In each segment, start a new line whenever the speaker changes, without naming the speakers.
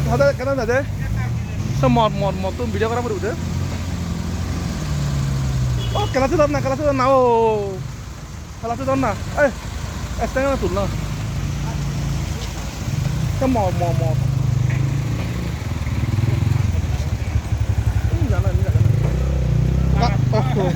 다들 가난하대. 뭐 또 미려 가라 버리거든. Kelas itu na oh. Kelas itu na. Setengah tuh na. Mau. Ini jalan. Oh.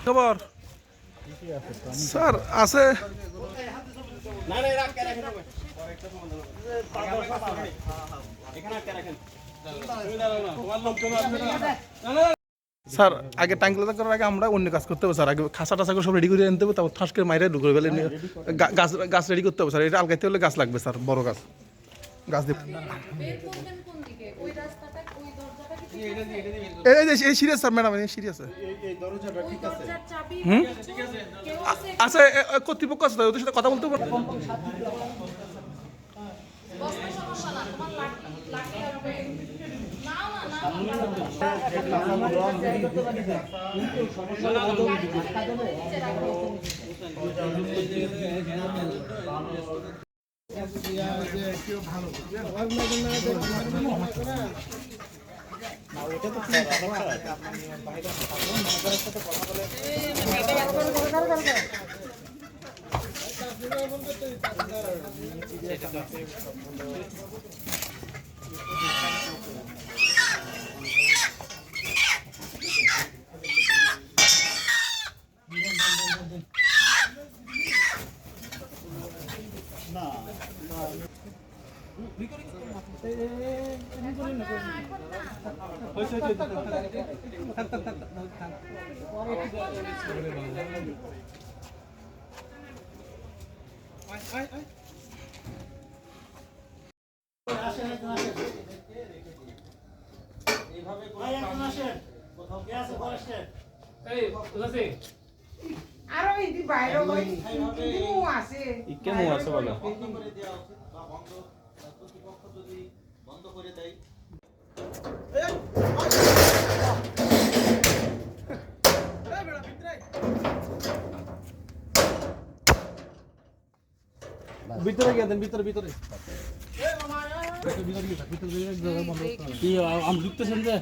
খবর sir আছে sir আগে ট্যাঙ্কলা করার আগে আমরা অন্য কাজ করতে হবে স্যার আগে খাসা টাসা করে সব রেডি করে আনতে হবে তারপর ঠাস করে মাইরে ঢুকে ফেলে গাছ রেডি করতে হবে স্যার এটা আলগাইতে হলে গাছ লাগবে স্যার বড় গাছ দিয়ে এই সিরিয়াস স্যার ম্যাডাম এই সিরিয়াস আচ্ছা কর্তৃপক্ষ আছে ওদের সাথে কথা বলতে পারবো
আরো ইদি বাইরে গই ইমু আছে
কেমন আছে বলো
বন্ধ করে দেওয়া উচিত বা কর্তৃপক্ষ যদি বন্ধ করে দেয়
ভিতরে গিয়ে দেন ভিতরে কি আম ঢুকতেছেন যে